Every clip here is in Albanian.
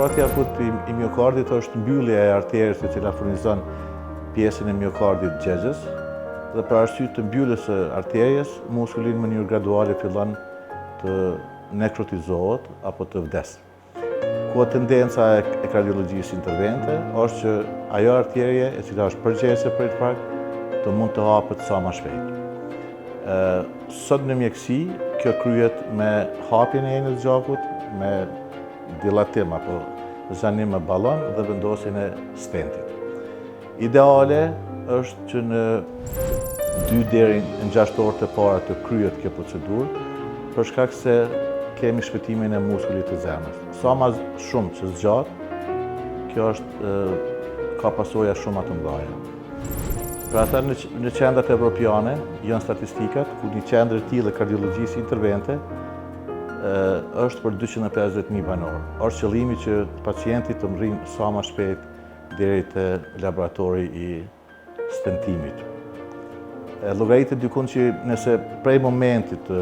Infarkti akut I miokardit është mbyllja e arterës e cila furnizon pjesën e miokardit gjegjes dhe për arsye të mbylljes së arterjes, muskuli në mënyrë graduale fillon të nekrotizohet apo të vdes. Ku tendenca e kardiologjisë intervente është që ajo arterie e cila është përgjegjëse për infarkt të mund të hapet sa më shpejt. Sot në mjekësi, kjo kryhet me hapjen e enës gjakut, me dilatim apo zanim me ballon dhe vendosjen e stentit. Ideale është që në 2 deri në 6 orët e para të kryhet kjo procedurë, për shkak se kemi shpëtimin e muskulit të zemrës. Sa më shumë që zgjat, kjo është ka pasoja shumë të mëdha. Pra ata në qendrat evropiane janë statistikat ku një qendër e tillë kardiologjisë intervente është për 250.000 banor. Është qëllimi që pacienti të mrrin sa më shpejt deri te laboratori I stentimit. Llogaritet dikun që nëse prej momentit të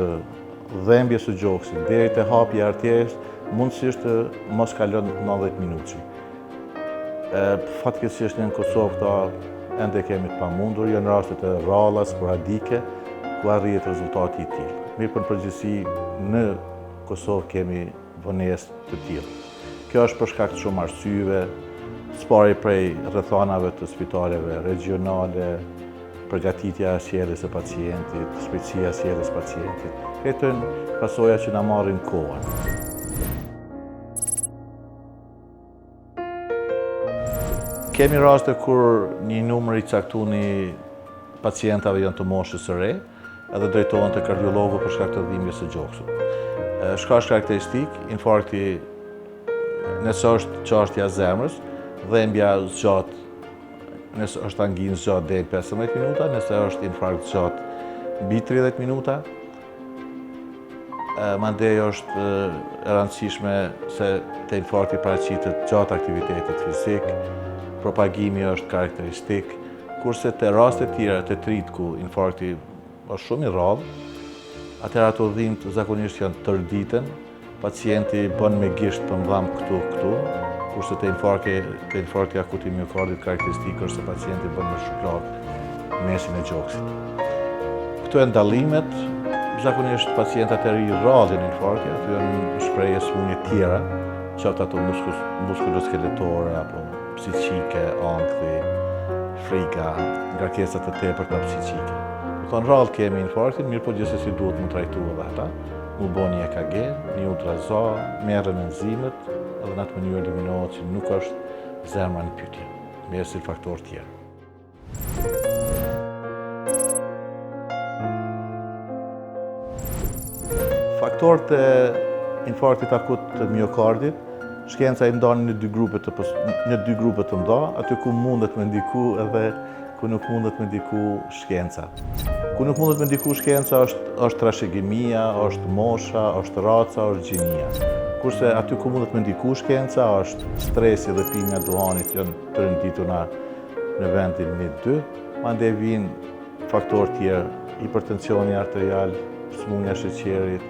dhembjes së gjoksit deri te hapja e arterës mundësisht të mos kalon 90 minutë. Fatkeqësisht në Kosovë këta ende kemi të pamundur, janë rastet e rralla sporadike ku arrihet rezultati I tillë. Mirë për përgjithësi në Kosovë kemi vonesë të tilla. Kjo është për shkak të shumë arsyeve, sparje prej rrethanave të spitaleve regionale, përgatitja e sjelljes së pacientit, shpejtësia e sjelljes së pacientit. Këto janë pasoja që na marrin kohën. Kemi raste kur një numër I caktuar I pacientave janë të moshës së re, edhe drejtohen te kardiologu për shkak të dhimbjes së gjoksit. Shkaq karakteristik, infarkti nëse është çështja e zemrës, dhembja zgjat, nëse është anginë zgjat deri 15 minuta, nëse është infarkt zgjat mbi 30 minuta. Mandej është e rëndësishme se te infarkti paraqitet gjatë aktivitetit fizik, propagimi është karakteristik, kurse te rastet tjera të trit ku infarkti është shumë I rrallë, atëherë ato dhimbët zakonisht janë tërë ditën, pacienti bën me gisht të mbam këtu, kurse te infarkti akut I miokardit karakteristik është se pacienti bën me shuplak mesin e gjoksit. Këto janë dallimet, zakonisht pacientat e ri rrallin infarkti, aty janë shprehje smundje tjera, qoftë ato muskuloskeletore apo psiqike, ankthi, frika, ngarkesa të tepërta psiqike. Në rrallë kemi infarktin, mirë po gjithsesi duhet më trajtu edhe ata, mu bo një EKG, një ultraza, merren enzimet, edhe në atë mënyrë eliminohet që nuk është zemra në pyetje, me si faktor tjerë. Faktorët e infarktit akut të miokardit, shkenca I ndan në dy grupe të mëdha, aty ku mundet me ndiku edhe ku nuk mundet me ndiku shkenca. Ku nuk mundet me ndiku shkenca është trashegimia, është mosha, është raca, është gjinia. Kurse aty ku mundet me ndiku shkenca është stresi dhe pimja duhanit janë të rënditura në vendin 1-2, mandej vijnë faktorë tjerë, hipertensioni arterial, smundja e sheqerit,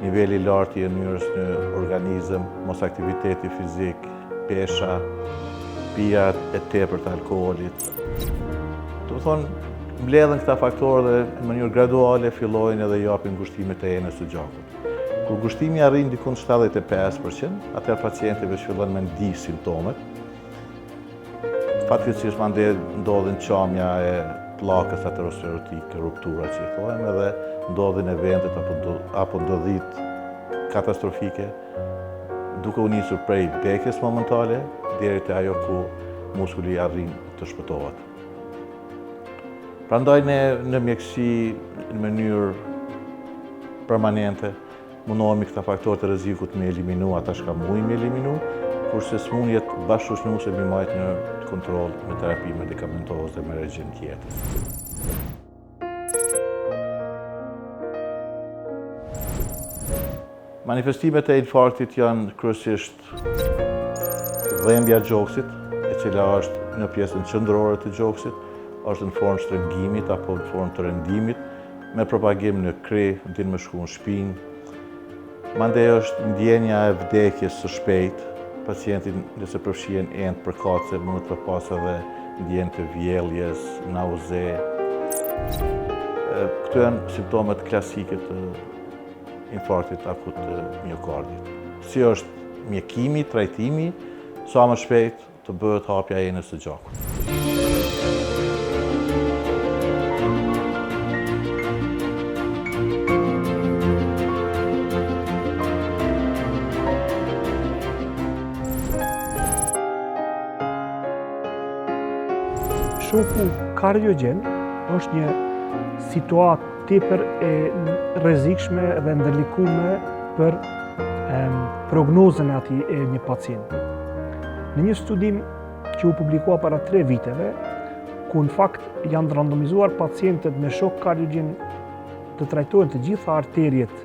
niveli I lartë I ynyrës në organizëm, mos aktiviteti fizik, pesha, pija e tepërt të alkoolit. Do të thonë, mbledhen këta faktorë dhe në mënyrë graduale fillojnë edhe japin ngushtimet e enës së gjakut. Kur ngushtimi arrin diku në 75%, atëherë pacienti fillon me ndi simptomet. Fatkeqësisht mandej ndodhin çamja e pllakës aterosklerotike, ruptura që I thojmë, edhe ndodhin eventet apo ndodhit katastrofike, duke u nisur prej vdekjes momentale deri te ajo ku muskuli arrin të shpëtohet. Prandaj ne në mjekësi në mënyrë permanente mundohemi këta faktorë të rrezikut me eliminu ata që mujnë me eliminu, kurse smundjet bashkëshortnuese mi majt në kontroll me terapi medikamentoze dhe me regjim tjetër. Manifestimet e infarktit janë kryesisht dhembja e gjoksit, e cila është në pjesën qendrore të gjoksit, është në formë shtrëngimit apo në formë të rëndimit, me propagim në krye, ndjen me shku në shpinë. Mandej është ndjenja e vdekjes së shpejtë, pacientin nëse përfshihen endë përkatëse, mund të pas edhe ndjenjë të vjelljes, nauze. Këto janë simptomat klasike të infarktit akut të miokardit. Si është mjekimi, trajtimi, sa më shpejt të bëhet hapja e enës së gjakut. Shoku kardiogjen është një situatë tepër e rrezikshme dhe ndërlikuar për prognozën e atij e një pacienti. Në një studim që u publikua para 3 viteve, ku në fakt janë randomizuar pacientët me shok kardiogjen të trajtohen të gjitha arteriet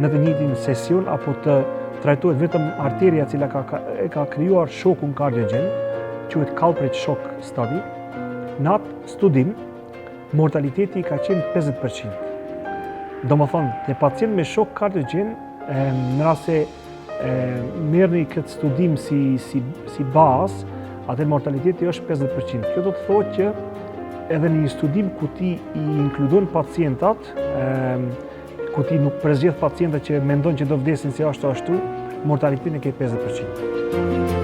në të njëjtin sesion apo të trajtohet vetëm arteria e cila ka krijuar shokun kardiogjen, quhet culprit shock study. Në atë studim, mortaliteti ka qenë 50%. Domethënë, te pacient me shok kardiogjen, në rast se merrni këtë studim si bazë, atë mortaliteti është 50%. Kjo do të thotë që edhe në një studim ku ti i inkludon pacientat, ku ti nuk përzgjedh pacientat që mendon që do vdesin si ashtu, mortalitetin e ke 50%.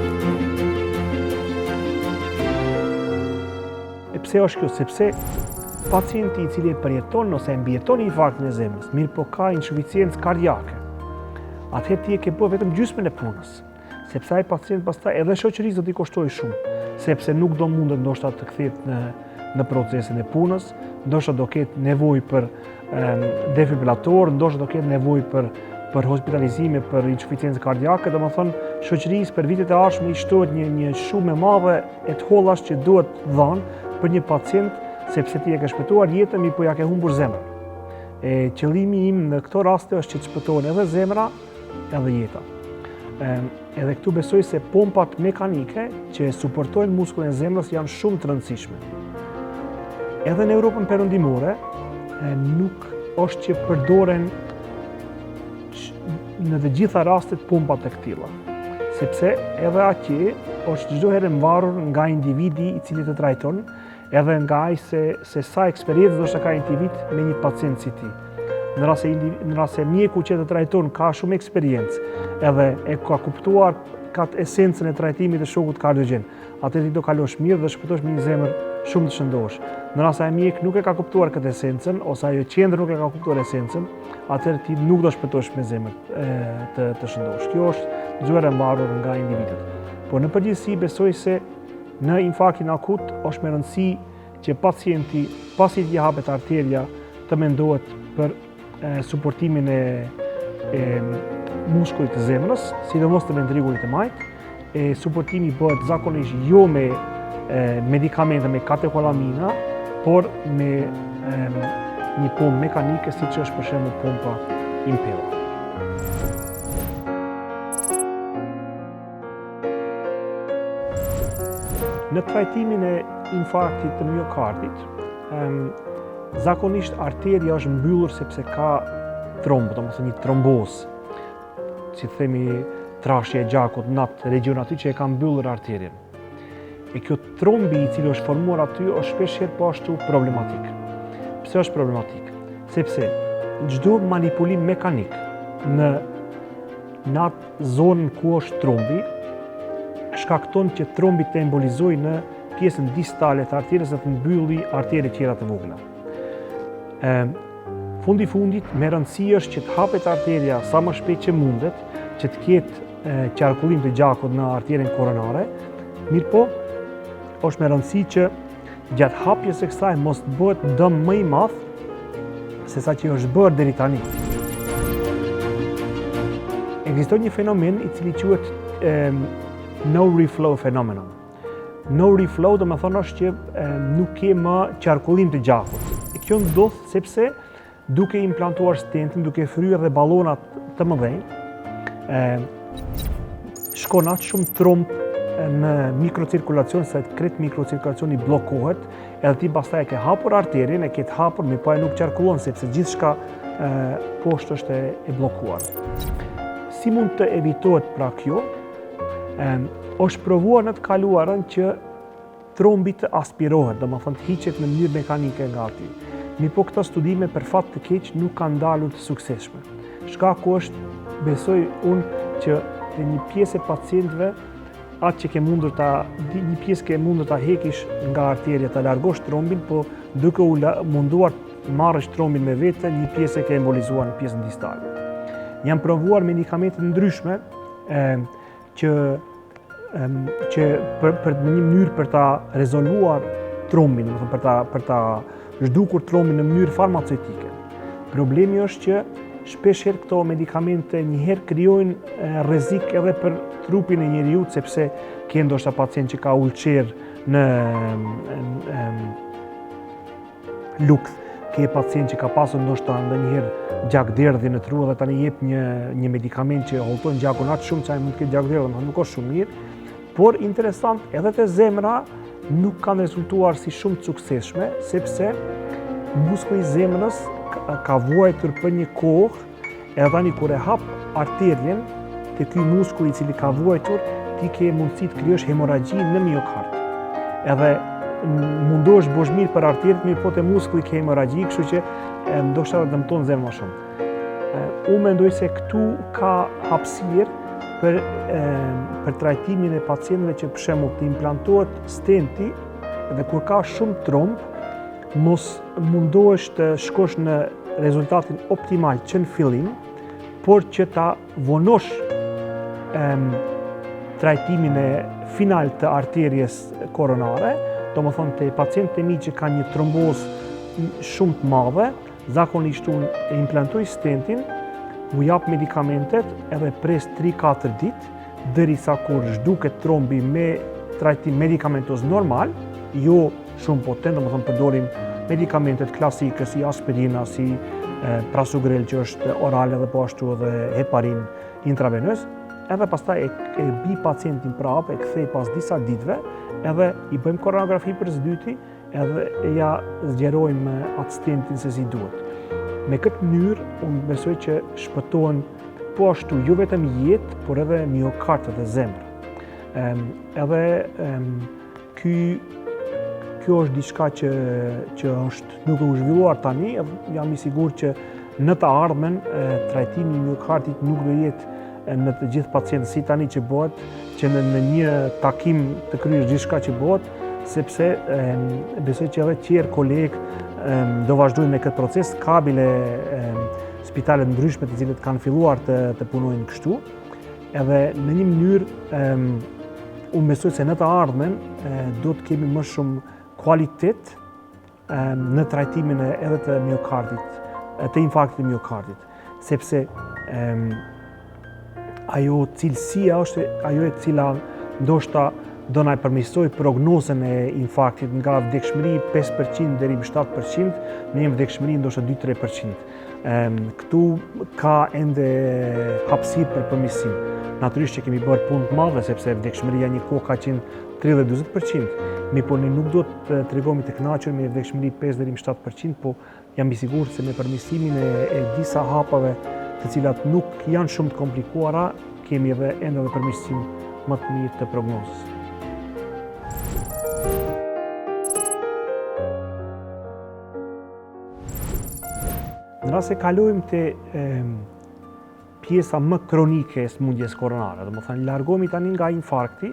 Pse është kjo? Sepse pacienti i cili e përjeton ose e mbijeton infarktin e zemrës, mirë po ka insuficiencë kardiake, atëherë ti e ke bërë vetëm gjysmën e punës, sepse ai pacient pastaj edhe shoqërisë do t'i kushtojë shumë, sepse nuk do mundet ndoshta të kthehet në procesin e punës, ndoshta do ketë nevojë për defibrillator, ndoshta do ketë nevojë për hospitalizime për insuficiencë kardiake, domethënë shoqërisë për vitet e ardhshme i shtohet një shumë e madhe e të hollash që duhet dhënë për një pacient, sepse ti e ke shpëtuar jetën, mi po ja ke humbur zemrën. Qëllimi im në këto raste është që të shpëtohen edhe zemra, edhe jeta. Edhe këtu besoj se pompat mekanike që suportojnë muskullin e zemrës janë shumë të rëndësishme. Edhe në Europën perëndimore nuk është që përdoren në të gjitha rastet pompat e këtilla, sepse edhe atje është çdo herë mbarur nga individi i cili të trajton, edhe nga ai se sa eksperiencë do të ka individ me një pacient si ti. Në rast se mjeku që të trajton ka shumë eksperiencë, edhe e ka kuptuar esencën e trajtimit të shokut kardiogjen, atëherë ti do kalosh mirë dhe shpëtosh me një zemër shumë të shëndosh. Në rast se ai mjek nuk e ka kuptuar këtë esencën ose ajo qendër nuk e ka kuptuar esencën, atëherë ti nuk do shpëtosh me zemër të shëndosh. Kjo është gjëra e mbarur nga individët. Por në përgjithësi besoj se në infarktin akut është me rëndësi që pacienti, pasi t'i hapet arteria, të mendohet për suportimin e muskullit të zemrës, sidomos të ventrikulit të majt. Suportimi bëhet zakonisht jo me medikamente, me katekolamina, por me një pompë mekanike, siç është për shembull pompa Impella. Në trajtimin e infarktit të miokardit, zakonisht arteria është mbyllur sepse ka trombë, domethënë një trombozë, si themi trashje e gjakut në atë region aty që e ka mbyllur arterien. E kjo trombi i cili është formuar aty është shpeshherë po ashtu problematik. Pse është problematik? Sepse çdo manipulim mekanik në atë zonën ku është trombi shkakton që trombi të embolizojë në pjesën distale të arterës dhe të mbylli artere tjera të vogla. Fundi fundit, me rëndësi është që të hapet arteria sa më shpejt që mundet, që të ketë qarkullim të gjakut në arterien koronare, mirë po, është me rëndësi që gjatë hapjes së kësaj mos të bëhet dëm më i madh se sa që është bërë deri tani. Ekziston një fenomen i cili quhet no reflow phenomenon. No reflow do me thonë është që nuk ke më qarkullim të gjakut. Kjo ndodh sepse duke implantuar stentin, duke fryer dhe ballonat të mëdhenj, shkon aq shumë tromb në mikrocirkulacion, sa krejt mikrocirkulacioni bllokohet, edhe ti pastaj e ke hapur arterien, e ke të hapur, mi po ai nuk qarkullon sepse gjithçka poshtë është e bllokuar. Si mund të evitohet pra kjo? është provuar në të kaluarën që trombi të aspirohet, domethënë të hiqet në mënyrë mekanike nga aty. Mirëpo këto studime për fat të keq nuk kanë dalur të suksesshme. Shkaku është, besoj unë, që te një pjesë e pacientëve atë që një pjesë ke mundur ta hekish nga arterja, ta largosh trombin, po duke u munduar të marrësh trombin me vete, një pjesë e ke embolizuar në pjesën distale. Janë provuar medikamente të ndryshme që në një mënyrë për ta rezolvuar trombin, për ta zhdukur trombin në mënyrë farmaceutike. Problemi është që shpeshherë këto medikamente njëherë krijojnë rrezik edhe për trupin e njeriut, sepse ke ndoshta pacient që ka ulçer në lukth, ke pacient që ka pasur ndoshta ndonjëherë gjakderdhje në tru dhe tani jep një medikament që hollton gjakun aq shumë që ai mund të ketë gjakderdhje, nuk është shumë mirë. Por interesant, edhe te zemra nuk kanë rezultuar si shumë të suksesshme, sepse muskulli i zemrës ka vuajtur për një kohë, edhe tani kur e hap arterien te ky muskull i cili ka vuajtur, ti ke mundësi të krijosh hemorragji në miokard. Edhe mundohesh bosh mirë për arteriet, mirë po te muskulli ke hemorragji, kështu që ndoshta dëmton zemrën më shumë. Unë mendoj se këtu ka hapësirë për trajtimin e pacientëve që për shembull të implantohet stenti dhe kur ka shumë tromb, mos mundohesh të shkosh në rezultatin optimal që në fillim, por që ta vonosh trajtimin e final të arterjes koronare, domethënë te pacientët e mi që kanë një trombozë shumë të madhe, zakonisht unë e implantoj stentin, u jap medikamentet edhe pres 3-4 ditë derisa kur zhduket trombi me trajtim medikamentoz normal, jo shumë potent, domethënë përdorim medikamentet klasike si aspirina, si prasugrel që është orale dhe po ashtu edhe heparin intravenöz, edhe pastaj e bi pacientin prapë, e kthej pas disa ditëve, edhe i bëjmë koronografi për së-dyti, edhe ja zgjerojmë atë stentin se si duhet. Me këtë mënyrë, unë besoj që shpëtohen po ashtu jo vetëm jetë, por edhe miokardët e zemrë. Kjo është diçka që është duke u zhvilluar tani, jam i sigurt që në të ardhmen trajtimi i miokardit nuk do jetë në të gjithë pacientët si tani që bëhet, që në një takim të kryesh gjithçka që bëhet, sepse besoj që edhe tjerë kolegë do vazhdojnë me këtë proces, ka bile spitale ndryshme të cilët kanë filluar të punojnë kështu, edhe në një mënyrë unë besoj se në të ardhmen do të kemi më shumë kualitet në trajtimin edhe të miokardit, të infarktit të miokardit, sepse ajo cilësia është ajo e cila ndoshta do na përmirësoj prognozën e infarktit nga vdekshmëri 5% deri në 7%, në një vdekshmëri ndoshta 2-3%. Këtu ka ende hapësirë për përmirësim. Natyrisht që kemi bërë punë të madhe sepse vdekshmëria një kohë ka qenë 30-40%. Mirë, ne nuk do të tregohemi të kënaqur me vdekshmëri 5 deri në 7%, po jam i sigurt se me përmirësimin e disa hapave të cilat nuk janë shumë të komplikuara, kemi edhe ende përmirësim më të mirë të prognozës. Në rast se kalojmë te pjesa më kronike e sëmundjes koronare, domethënë largohemi tani nga infarkti,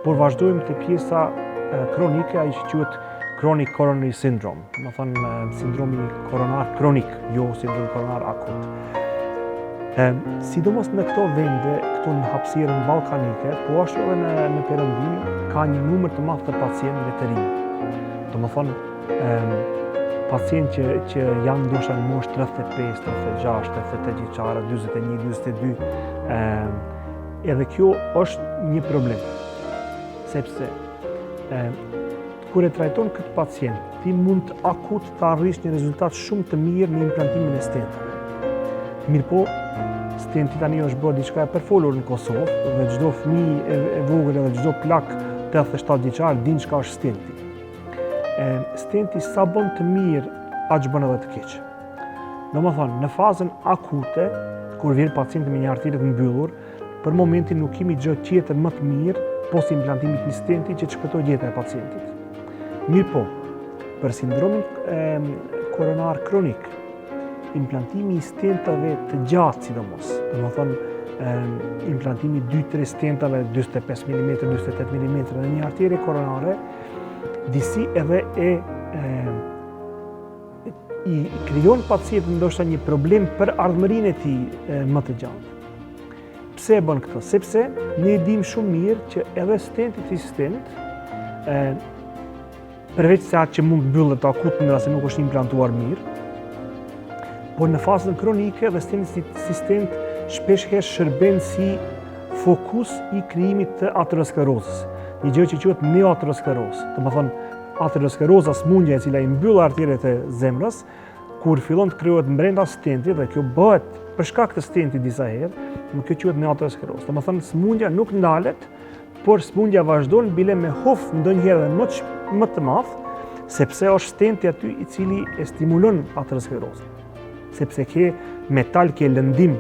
por vazhdojmë te pjesa kronike, ai që quhet chronic coronary syndrome, domethënë sindromi koronar kronik, jo sindrom koronar akut. Sidomos në këto vende, këtu në hapësirën ballkanike, po ashtu edhe në Perëndim, ka një numër të madh të pacientëve të rinj. Domethënë pacient që janë ndoshta në moshë 35, 36, 38 vjeçare, 41, 42, edhe kjo është një problem, sepse kur e trajton këtë pacient, ti mund akut të arrish një rezultat shumë të mirë në implantimin e stentave. Mirëpo, stenti tani është bërë diçka e përfolur në Kosovë dhe çdo fëmijë e vogël edhe çdo plak 87 vjeçar din çka është stenti. Stenti sa bën të mirë, aq bën edhe të keq. Domethënë, në fazën akute, kur vjen pacienti me një arteri të mbyllur, për momentin nuk kemi gjë tjetër më të mirë post implantimit një stenti që të shpëtoj jetën e pacientit. Mirë po, për sindromin koronar kronik, implantimi i stentave të gjatë sidomos, domethënë implantimi 2-3 stentave 45 mm, 48 mm në një arterie koronare, disi edhe i krijon pacientin ndoshta një problem për ardhmërinë e tij më të gjatë. Pse e bën këtë? Sepse ne dim shumë mirë që edhe stenti si stent, përveç se atë që mund mbyllet akut në rast se nuk është implantuar mirë, por në fazën kronike dhe stenti si stent shpeshherë shërben si fokus i krijimit të aterosklerozës. Një gjë që quhet neoaterosklerozë. Domethënë, ateroskleroza, smundja e cila i mbyll arteret e zemrës, kur fillon të krijohet brenda stentit dhe kjo bëhet për shkak të stentit disa herë, kjo quhet neoaterosklerozë. Domethënë, smundja nuk ndalet, por smundja vazhdon bile me hof ndonjëherë më të madh, sepse është stenti aty i cili e stimulon aterosklerozën. Sepse ke metal, ke lëndim.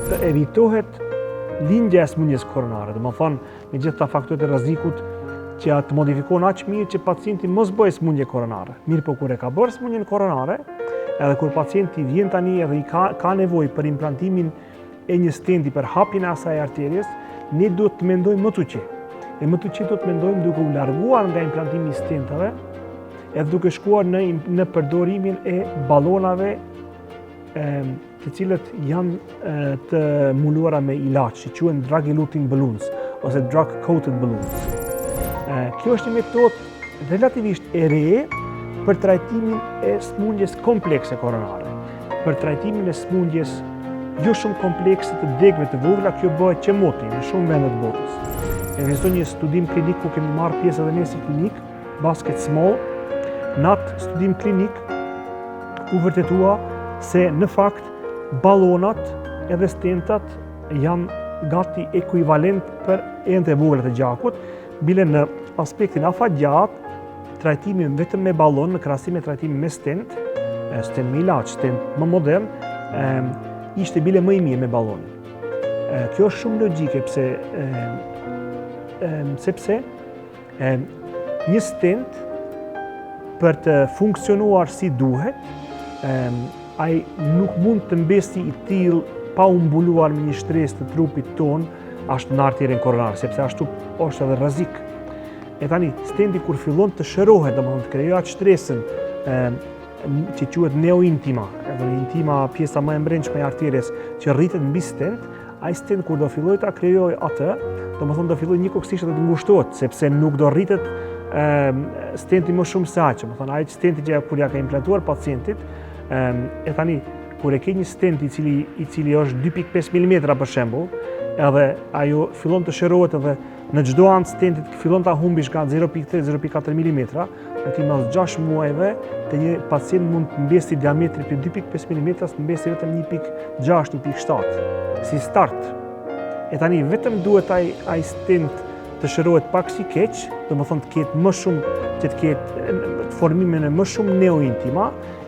Të evitohet lindja e smundjes koronare, domethënë me gjithë ta faktorët e rrezikut që të modifikohen aq mirë që pacienti mos bëjë smundje koronare. Mirë po kur e ka bërë smundjen koronare, edhe kur pacienti vjen tani edhe ka nevojë për implantimin e një stenti për hapjen e asaj arterjes, ne duhet të mendojmë më tuqi. E më tuqi do të mendojmë duke u larguar nga implantimi i stentave, edhe duke shkuar në përdorimin e ballonave të cilët janë të muluara me ilaç, që quhen drug eluting balloons ose drug coated balloons. Kjo është një metodë relativisht e re për trajtimin e smundjes komplekse koronare. Për trajtimin e smundjes jo shumë komplekse të degëve të vogla, kjo bëhet qemoti në shumë vende të botës. Ekziston një studim klinik ku kemi marrë pjesë edhe ne si klinik, Basket Small. Në atë studim klinik u vërtetua se në fakt ballonat edhe stentat janë gati ekuivalent për ente e vogla të gjakut, bile në aspektin afatgjat, trajtimi vetëm me ballon në krahasim me trajtimin me stent me ilaç, stent më modern, ishte bile më i mirë me ballonin. Kjo është shumë logjike sepse një stent për të funksionuar si duhet, ai nuk mund të mbesi i tillë pa u mbuluar me një shtresë të trupit ton ashtu në arterien koronare, sepse ashtu është edhe rrezik. E tani, stenti kur fillon të shërohet, domethënë të krijohet shtresën që quhet neointima, edhe intima pjesa më e brendshme e arterjes që rritet mbi stent, ai stent kur do fillojë ta krijojë atë, domethënë do fillojë njëkohësisht të ngushtohet, sepse nuk do rritet stenti më shumë se aq, domethënë ai stenti që kur ja ka implantuar pacientit, e tani kur e ke një stent i cili është 2.5 mm për shembull, edhe ajo fillon të shërohet edhe në çdo anë stentit fillon ta humbish nga 0.3-0.4 mm, në ti mas 6 muajve të një pacient mund të mbesi diametri për 2.5 mm të mbesi vetëm 1.6-1.7 si start. E tani vetëm duhet ai stent të shërohet pak si keq, domethënë të ketë më shumë që të ketë formimin e më shumë neointima,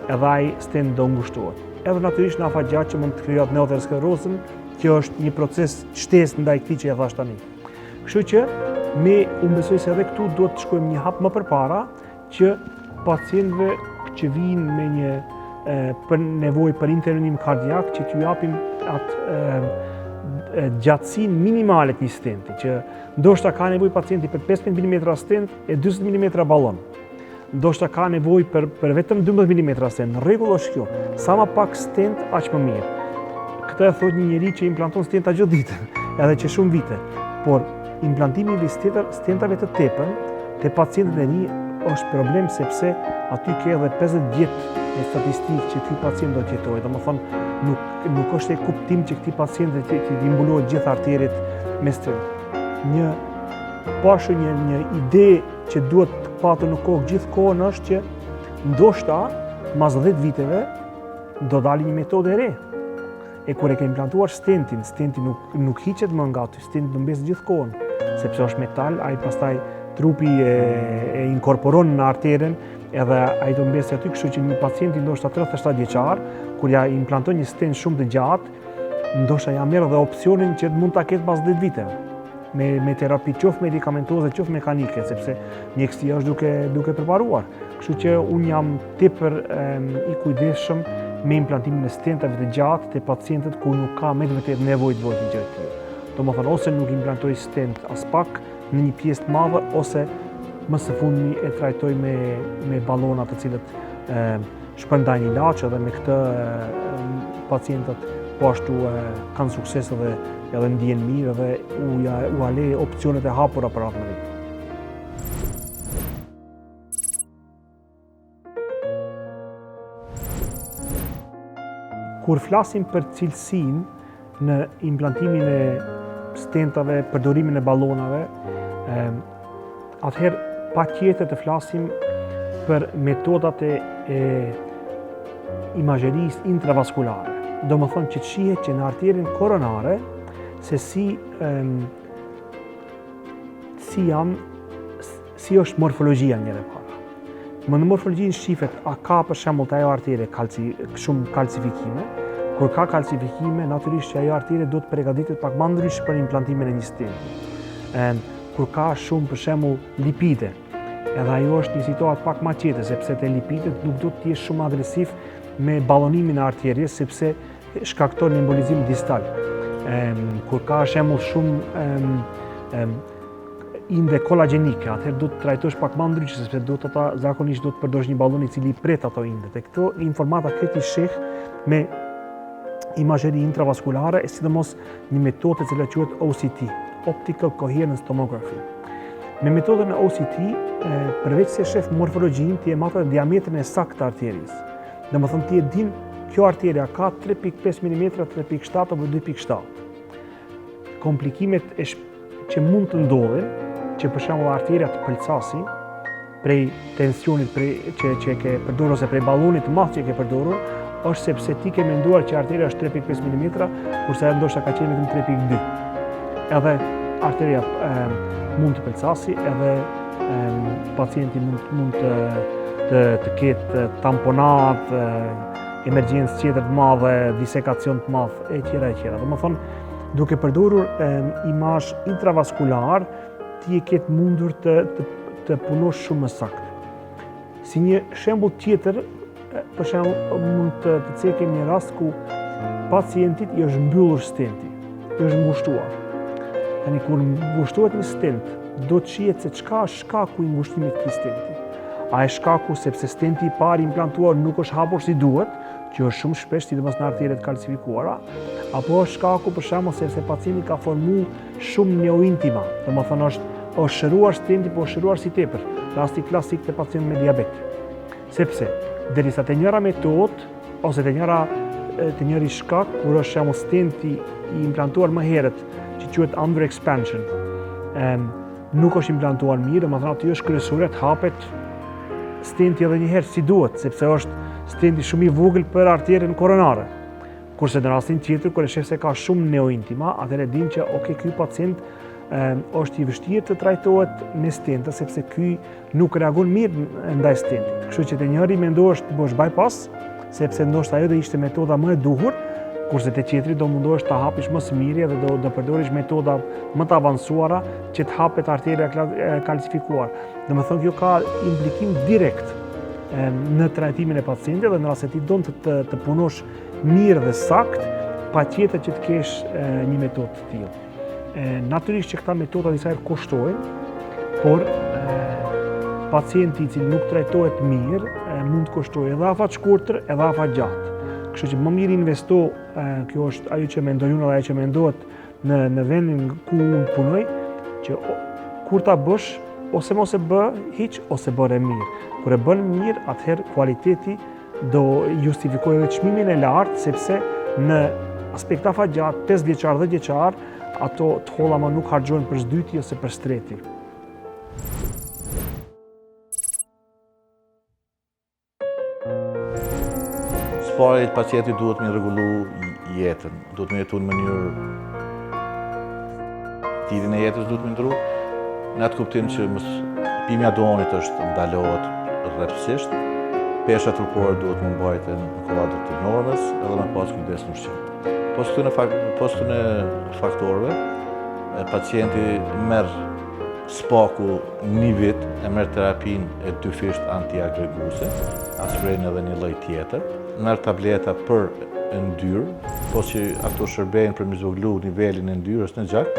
edhe ai stent do ngushtohet. Edhe natyrisht në afatgjat që mund të krijohet neoaterosklerozën, që është një proces shtesë ndaj këtij që e thash tani. Kështu që unë besoj se edhe këtu duhet të shkojmë një hap më përpara që pacientëve që vinë me një nevojë për intervenim kardiak që t'ju japim atë gjatësinë minimale të një stenti, që ndoshta ka nevojë pacienti për 15 mm stent e 40 mm ballon. Ndoshta ka nevojë për vetëm 12 mm stent. Në rregull është kjo. Sa më pak stent, aq më mirë. Këtë e thot një njeri që implanton stenta gjithë ditën, edhe që shumë vite. Por implantimi i stentave të tepër te pacientët e rinj është problem sepse aty ke edhe 50 vjet e statistikë që ky pacient do të jetojë. Domethënë nuk është e kuptim që këtij pacienti të imbulohet gjithë arteriet me stent. Një ide që duhet të patur në kokë gjithkohën është që ndoshta mas 10 viteve do dalë një metodë e re. E kur e ke implantuar stenti nuk hiqet më nga aty, stenti do mbes gjithkohën. sepse është metal, ai pastaj trupi e inkorporon në arteren edhe ai do mbesë aty, kështu që një pacienti ndoshta 37 vjeçar, kur ja implanton një stent shumë të gjatë, ndoshta ja merr edhe opsionin që mund ta ketë pas 10 viteve. Me terapi qoftë medikamentoze, qoftë mekanike, sepse mjekësia është duke përparuar. Kështu që unë jam tepër i kujdesshëm me implantimin e stentave të gjatë te pacientët ku nuk ka me vërtet nevojë të bëhet një gjë të tillë. Domethënë ose nuk implantoj stent as pak në një pjesë të madhe, ose më së fundmi e trajtoj me ballona të cilët shpërndajnë ilaç, edhe me këtë pacientët po ashtu kanë sukses edhe ndihen mirë dhe u ale opsionet e hapura për ardhmen. Kur flasim për cilësinë në implantimin e stentave, përdorimin e ballonave, atëherë patjetër të flasim për metodat e imazherisë intravaskulare. Domethënë që të shihet që në arterien koronare se si është morfologjia njëre para. Në morfologjinë shihet a ka për shembull të ajo artere shumë kalcifikime. Kur ka kalcifikime, natyrisht që ajo artere do të përgatitet pak më ndryshe për implantimin e një stenti. Kur ka shumë për shembull lipide, edhe ajo është një situatë pak më qete, sepse te lipidet nuk do të jesh shumë agresiv me ballonimin e arterjes, sepse shkakton embolizim distal. Kur ka shembull shumë inde kolagjenike, atëherë do të trajtosh pak më ndryshe, sepse zakonisht do të përdorësh një ballon i cili pret ato indet. E këto informata këtë i sheh me imazheri intravaskulare, e sidomos një metodë e cila quhet OCT, Optical Coherence Tomography. Me metodën e OCT, përveç se shef morfologjinë, ti e matë diametrin e saktë të arterjes. Domethënë ti e din kjo arteria ka 3.5 mm, 3.7 apo 2.7. Komplikimet që mund të ndodhin, që për shembull arteria të pëlcasi prej tensionit që e ke përdorur ose prej ballonit të madh që e ke përdorur, është sepse ti ke menduar që arteria është 3.5 mm, kurse ajo ndoshta ka qenë vetëm 3.2. Edhe arteria mund të pëlcasi, edhe pacienti mund të ketë tamponat, emergjencë tjetër të madhe, disekacion të madh, e tjera. Domethënë, duke përdorur imazh intravaskular, ti e ketë mundur të punosh shumë më saktë. Si një shembull tjetër, për shembull mund të cekim një rast ku pacientit i është mbyllur stenti, i është ngushtuar. Tani kur ngushtohet një stent, do të shihet se çka është shkaku i ngushtimit të këtij stenti. A është shkaku sepse stenti i parë implantuar nuk është hapur si duhet, që është shumë shpesh sidomos në arteret kalcifikuara, apo është shkaku për shembull sepse pacienti ka formuar shumë neointima, domethënë është shëruar stenti, po është shëruar si tepër, rasti klasik të pacientit me diabet. Sepse derisa te njëra metodë ose te njëri shkak, kur është shembull stenti i implantuar më herët, që quhet under expansion, nuk është implantuar mirë, domethënë aty është kryesore të hapet stenti edhe një herë si duhet, sepse është stenti shumë i vogël për arterien koronare. Kurse në rastin tjetër, kur e shef se ka shumë neointima, atëherë din që ky pacient është i vështirë të trajtohet me stenta, sepse ky nuk reagon mirë ndaj stentit. Kështu që te njëri mendohesh të bësh bypass, sepse ndoshta ajo do ishte metoda më e duhur, kurse te tjetri do mundohesh ta hapish më së miri dhe do përdorish metoda më të avancuara që të hapet arteria kalcifikuar. Domethënë kjo ka implikim direkt në trajtimin e pacientit, dhe në rast se ti don të punosh mirë dhe sakt, patjetër që të kesh një metodë të tillë. Natyrisht që këta metoda disa herë kushtojnë, por pacienti i cili nuk trajtohet mirë mund të kushtojë edhe afat shkurtër edhe afat gjatë. Kështu që më mirë investo, kjo është ajo që mendoj unë dhe ajo që mendohet në vendin ku unë punoj, që kur ta bësh, ose mos e bë hiç, ose bëre mirë. Kur e bën mirë, atëherë kualiteti do justifikojë edhe çmimin e lartë, sepse në aspekt afat gjatë, 5 vjeçar, 10 vjeçar, ato të holla më nuk harxhohen për zdyti ose për streti. Pari pacienti duhet me rregullu jetën, duhet me jetu në mënyrë stilin e jetës duhet më ndru, në atë kuptim që pimja donit është ndalohet rrepsisht, pesha trupore duhet më mbajten në kuadër të normës edhe me pas kujdes në ushqim. Pas këtyre faktorëve, pacienti merr spaku një vit, e merr terapinë e dyfisht antiagreguese, aspirin edhe një lloj tjetër, merr tableta për yndyrë, po që ato shërbejnë për mi zvoglu nivelin e yndyrës në gjak,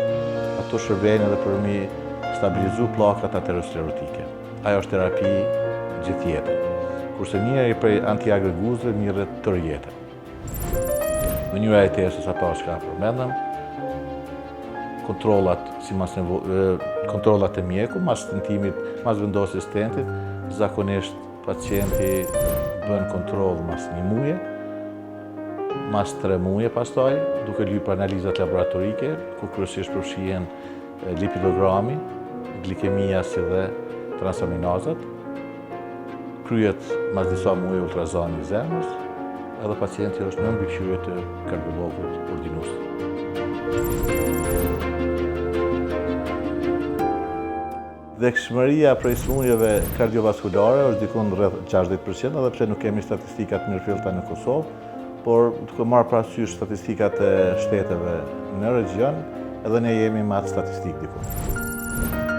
ato shërbejnë edhe për mi stabilizu plakat aterosklerotike. Ajo është terapi gjithë jetën. Kurse njëri prej antiagreguesve mirret tërë jetën. Mënyra e testës ato që ka përmendëm, kontrollat e mjeku, mas tentimit, mas vendosjes tentit, zakonisht pacienti bën kontroll mas 1 muaje, mas 3 muaje pastaj, duke lypur analizat laboratorike, ku kryesisht përfshihen lipidogrami, glikemia si dhe transaminazat, kryet mas disa muaje ultrazani i zemrës, edhe pacienti është në mbikëqyrje të kardiologut ordinues. Vdekshmëria prej smundjeve kardiovaskulare është dikon rreth 60%, edhe pse nuk kemi statistikat mirëfillta në Kosovë, por duke marrë parasysh statistikat e shteteve në region, edhe ne jemi me atë statistikë dikon.